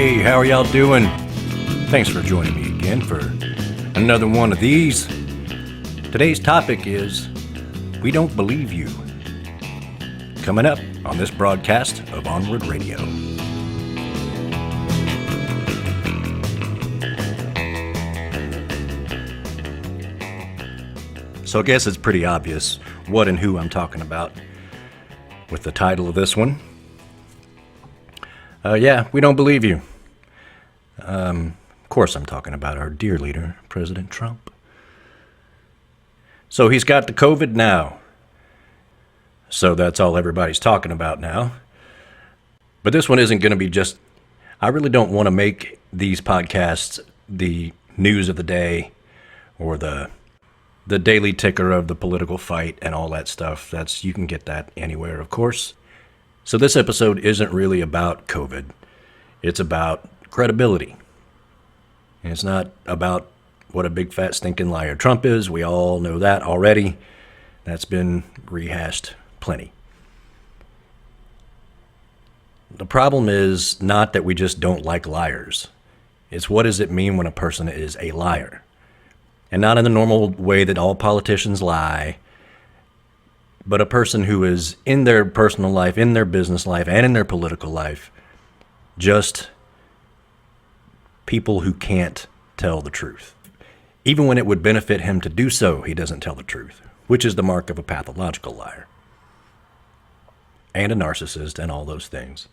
Hey, how are y'all doing? Thanks for joining me again for another one of these. Today's topic is We Don't Believe You. Coming up on this broadcast of Onward Radio. So I guess it's pretty obvious what and who I'm talking about with the title of this one. Yeah, we don't believe you. Of course I'm talking about our dear leader, President Trump. So he's got the COVID now. So that's all everybody's talking about now. But this one isn't going to be just... I really don't want to make these podcasts the news of the day or the daily ticker of the political fight and all that stuff. You can get that anywhere, of course. So this episode isn't really about COVID. It's about credibility. And it's not about what a big fat stinking liar Trump is. We all know that already. That's been rehashed plenty. The problem is not that we just don't like liars. It's what does it mean when a person is a liar? And not in the normal way that all politicians lie, but a person who is in their personal life, in their business life, and in their political life, just people who can't tell the truth. Even when it would benefit him to do so, he doesn't tell the truth, which is the mark of a pathological liar. And a narcissist and all those things.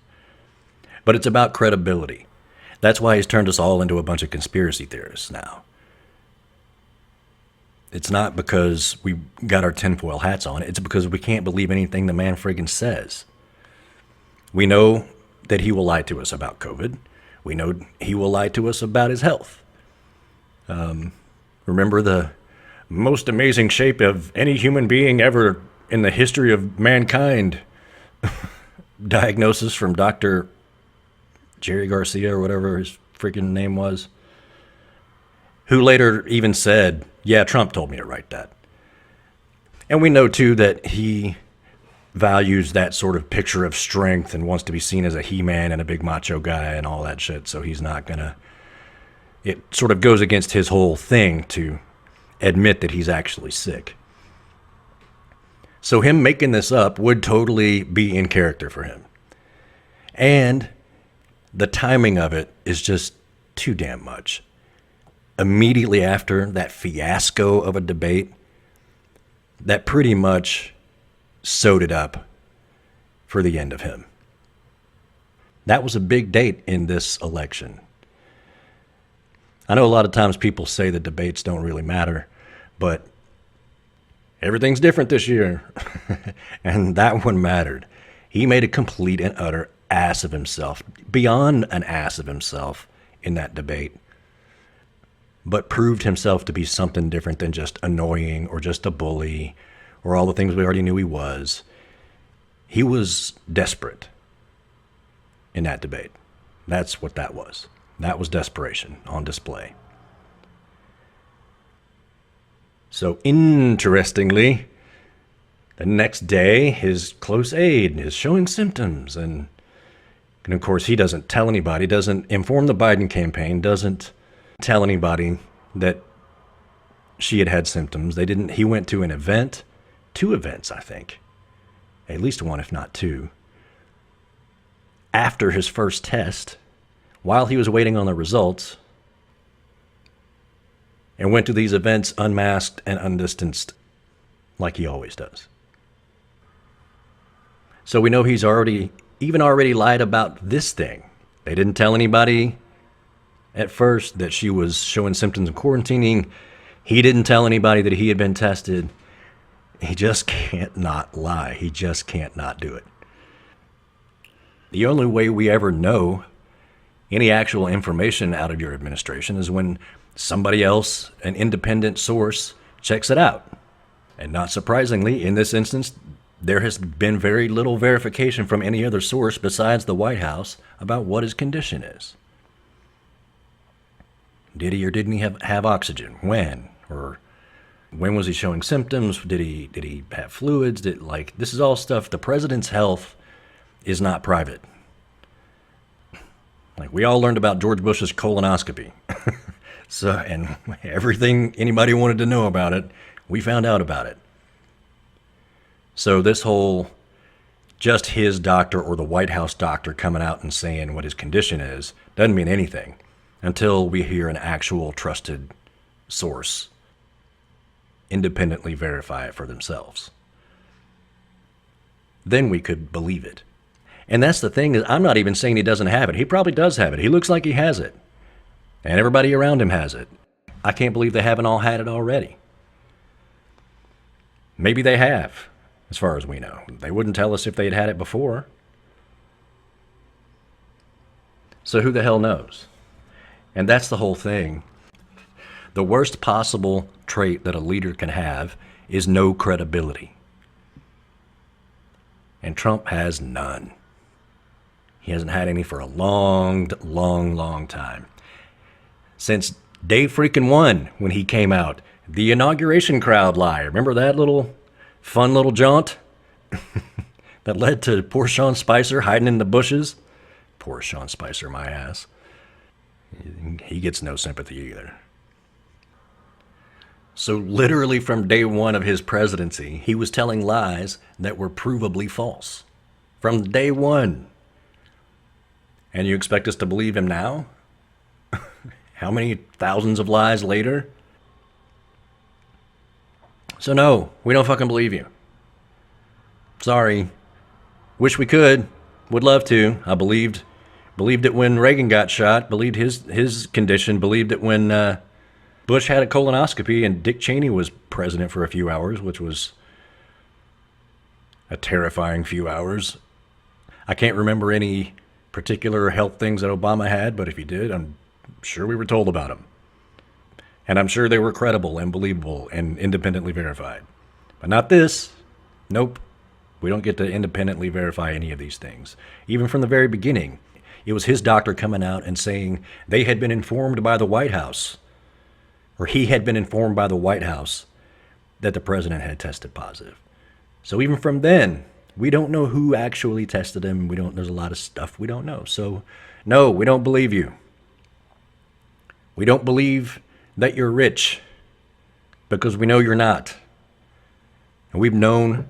But it's about credibility. That's why he's turned us all into a bunch of conspiracy theorists now. It's not because we got our tinfoil hats on. It's because we can't believe anything the man friggin' says. We know that he will lie to us about COVID. We know he will lie to us about his health. Remember the most amazing shape of any human being ever in the history of mankind? Diagnosis from Dr. Jerry Garcia or whatever his freaking name was. Who later even said, yeah, Trump told me to write that. And we know, too, that he values that sort of picture of strength and wants to be seen as a he-man and a big macho guy and all that shit. So he's not going to... It sort of goes against his whole thing to admit that he's actually sick. So him making this up would totally be in character for him. And the timing of it is just too damn much. Immediately after that fiasco of a debate that pretty much sewed it up for the end of him. That was a big date in this election. I know a lot of times people say that debates don't really matter, but everything's different this year. And that one mattered. He made a complete and utter ass of himself, beyond an ass of himself in that debate. But proved himself to be something different than just annoying or just a bully or all the things we already knew he was. He was desperate in that debate. That's what that was. That was desperation on display. So interestingly, the next day, his close aide is showing symptoms. And of course, he doesn't tell anybody, doesn't inform the Biden campaign, doesn't tell anybody that she had symptoms. He went to an event, 2 events, I think. At least 1, if not 2. After his first test, while he was waiting on the results, and went to these events unmasked and undistanced, like he always does. So we know he's already lied about this thing. They didn't tell anybody at first that she was showing symptoms of quarantining. He didn't tell anybody that he had been tested. He just can't not lie. He just can't not do it. The only way we ever know any actual information out of your administration is when somebody else, an independent source, checks it out. And not surprisingly, in this instance, there has been very little verification from any other source besides the White House about what his condition is. Did he or didn't he have oxygen? When? Or when was he showing symptoms? Did he have fluids? This is all stuff. The president's health is not private. Like, we all learned about George Bush's colonoscopy. So, and everything anybody wanted to know about it, we found out about it. So this whole just his doctor or the White House doctor coming out and saying what his condition is doesn't mean anything until we hear an actual trusted source independently verify it for themselves. Then we could believe it. And that's the thing, is I'm not even saying he doesn't have it. He probably does have it. He looks like he has it. And everybody around him has it. I can't believe they haven't all had it already. Maybe they have, as far as we know. They wouldn't tell us if they'd had it before. So who the hell knows? And that's the whole thing. The worst possible trait that a leader can have is no credibility. And Trump has none. He hasn't had any for a long, long, long time. Since day freaking one, when he came out, the inauguration crowd lie. Remember that little fun little jaunt that led to poor Sean Spicer hiding in the bushes? Poor Sean Spicer, my ass. He gets no sympathy either. So literally from day one of his presidency, he was telling lies that were provably false. From day one. And you expect us to believe him now? How many thousands of lies later? So no, we don't fucking believe you. Sorry. Wish we could. Would love to. I believed it when Reagan got shot. Believed his condition. Believed it when Bush had a colonoscopy and Dick Cheney was president for a few hours, which was a terrifying few hours. I can't remember any particular health things that Obama had, but if he did, I'm sure we were told about them. And I'm sure they were credible and believable and independently verified. But not this. Nope. We don't get to independently verify any of these things. Even from the very beginning, it was his doctor coming out and saying they had been informed by the White House, or he had been informed by the White House, that the president had tested positive. So even from then, we don't know who actually tested him. There's a lot of stuff we don't know. So no, we don't believe you. We don't believe that you're rich, because we know you're not. And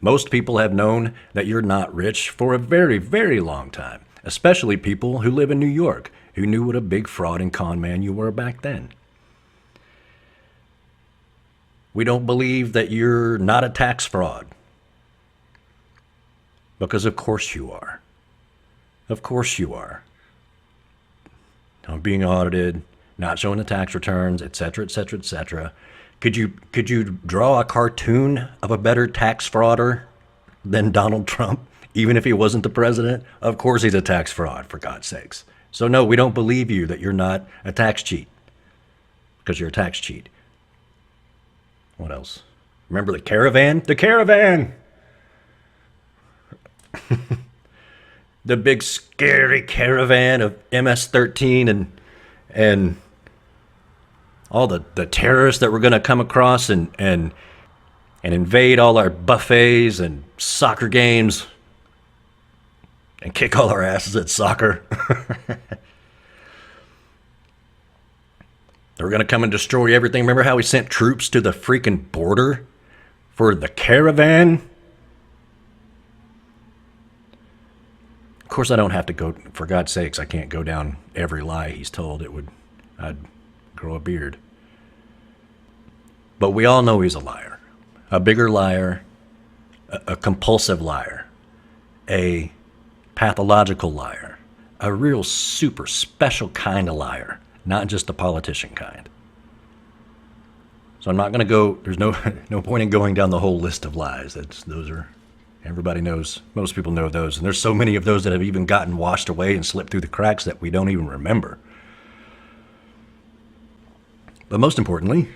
most people have known that you're not rich for a very, very long time, especially people who live in New York, who knew what a big fraud and con man you were back then. We don't believe that you're not a tax fraud, because of course you are. Of course you are. Not being audited, not showing the tax returns, etc., etc., etc. Could you draw a cartoon of a better tax frauder than Donald Trump, even if he wasn't the president? Of course he's a tax fraud, for God's sakes. So no, we don't believe you that you're not a tax cheat, because you're a tax cheat. What else? Remember the caravan? The caravan! The big scary caravan of MS-13 and all the terrorists that were going to come across and invade all our buffets and soccer games and kick all our asses at soccer. They were going to come and destroy everything. Remember how we sent troops to the freaking border for the caravan? Of course, I don't have to go, for God's sakes, I can't go down every lie he's told. I'd grow a beard. But we all know he's a liar. A bigger liar, a compulsive liar, a pathological liar, a real super special kind of liar, not just the politician kind. So I'm not going to go, there's no point in going down the whole list of lies. Everybody knows, most people know those. And there's so many of those that have even gotten washed away and slipped through the cracks that we don't even remember. But most importantly,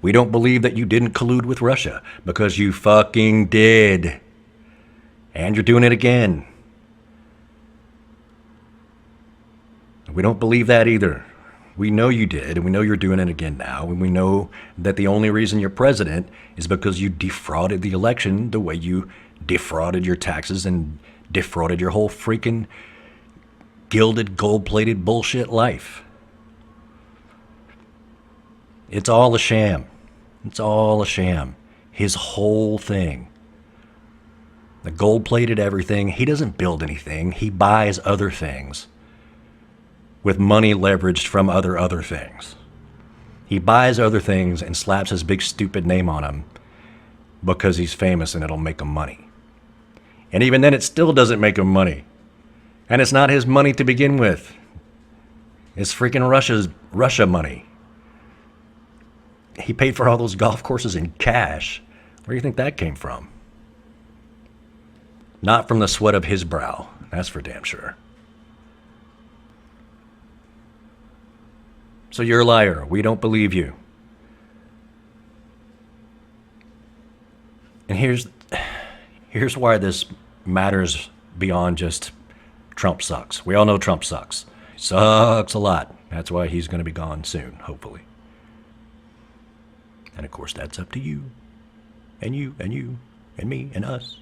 we don't believe that you didn't collude with Russia, because you fucking did. And you're doing it again. We don't believe that either. We know you did, and we know you're doing it again now, and we know that the only reason you're president is because you defrauded the election the way you defrauded your taxes and defrauded your whole freaking gilded, gold-plated bullshit life. It's all a sham. It's all a sham. His whole thing. The gold-plated everything. He doesn't build anything. He buys other things with money leveraged from other things. He buys other things and slaps his big stupid name on them because he's famous and it'll make him money. And even then, it still doesn't make him money. And it's not his money to begin with. It's freaking Russia money. He paid for all those golf courses in cash. Where do you think that came from? Not from the sweat of his brow. That's for damn sure. So you're a liar. We don't believe you. And here's why this matters beyond just Trump sucks. We all know Trump sucks. He sucks a lot. That's why he's going to be gone soon, hopefully. And of course, that's up to you. And you, and you, and me, and us.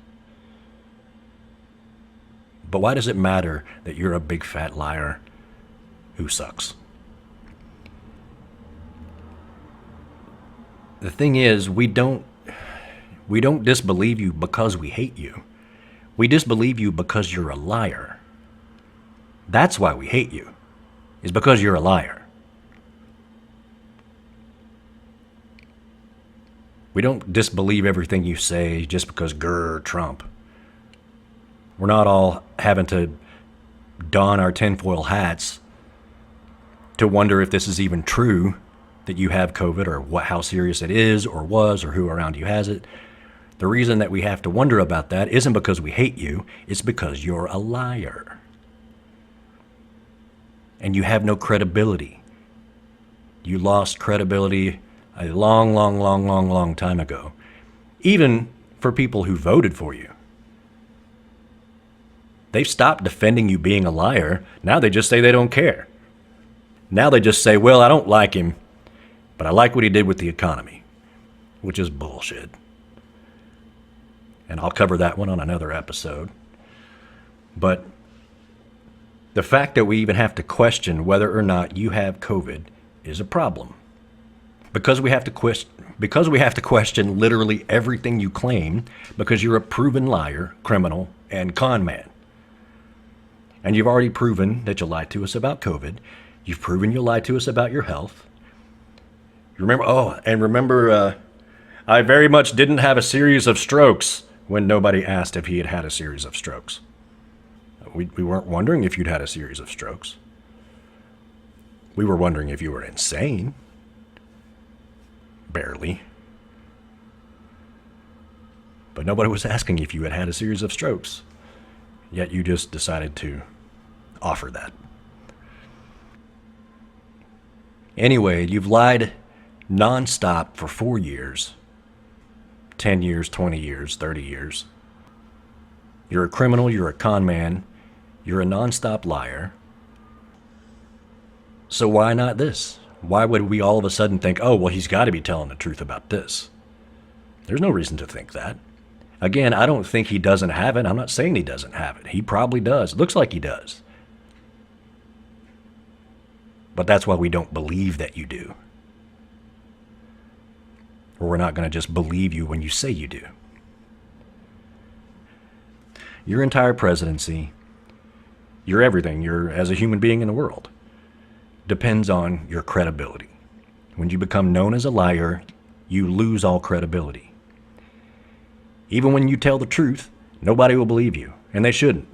But why does it matter that you're a big fat liar who sucks? The thing is, we don't disbelieve you because we hate you. We disbelieve you because you're a liar. That's why we hate you, is because you're a liar. We don't disbelieve everything you say just because grr, Trump. We're not all having to don our tinfoil hats to wonder if this is even true, that you have COVID, or how serious it is, or was, or who around you has it. The reason that we have to wonder about that isn't because we hate you, it's because you're a liar. And you have no credibility. You lost credibility a long time ago. Even for people who voted for you. They've stopped defending you being a liar. Now they just say they don't care. Now they just say, well, I don't like him, but I like what he did with the economy, which is bullshit. And I'll cover that one on another episode. But the fact that we even have to question whether or not you have COVID is a problem. Because we have to question literally everything you claim, because you're a proven liar, criminal, and con man. And you've already proven that you lied to us about COVID. You've proven you lied to us about your health. Remember, I very much didn't have a series of strokes when nobody asked if he had had a series of strokes. We weren't wondering if you'd had a series of strokes. We were wondering if you were insane. Barely. But nobody was asking if you had had a series of strokes. Yet you just decided to offer that. Anyway, you've lied nonstop for 4 years, 10 years, 20 years, 30 years. You're a criminal, you're a con man, you're a nonstop liar. So why not this? Why would we all of a sudden think, oh, well, he's got to be telling the truth about this? There's no reason to think that. Again, I don't think he doesn't have it. I'm not saying he doesn't have it. He probably does. It looks like he does. But that's why we don't believe that you do. Or we're not going to just believe you when you say you do. Your entire presidency, your everything, your as a human being in the world, depends on your credibility. When you become known as a liar, you lose all credibility. Even when you tell the truth, nobody will believe you, and they shouldn't.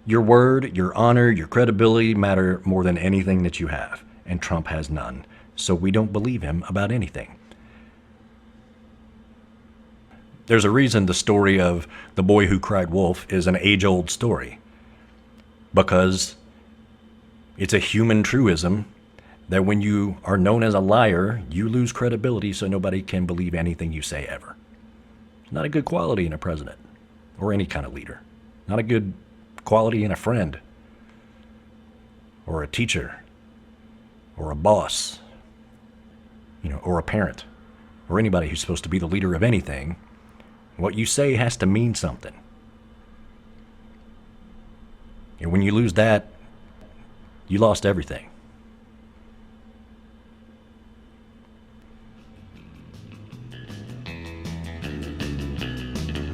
Your word, your honor, your credibility matter more than anything that you have, and Trump has none, so we don't believe him about anything. There's a reason the story of the boy who cried wolf is an age-old story, because it's a human truism that when you are known as a liar, you lose credibility, so nobody can believe anything you say ever. It's not a good quality in a president or any kind of leader. Not a good quality in a friend or a teacher or a boss, or a parent or anybody who's supposed to be the leader of anything. What you say has to mean something. And when you lose that, you lost everything.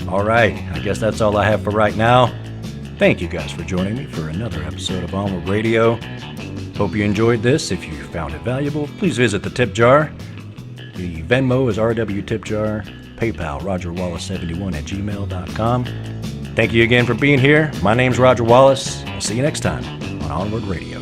All right, I guess that's all I have for right now. Thank you guys for joining me for another episode of Onward Radio. Hope you enjoyed this. If you found it valuable, please visit the tip jar. The Venmo is rwtipjar, PayPal, rogerwallace71@gmail.com. Thank you again for being here. My name's Roger Wallace. I'll see you next time on Onward Radio.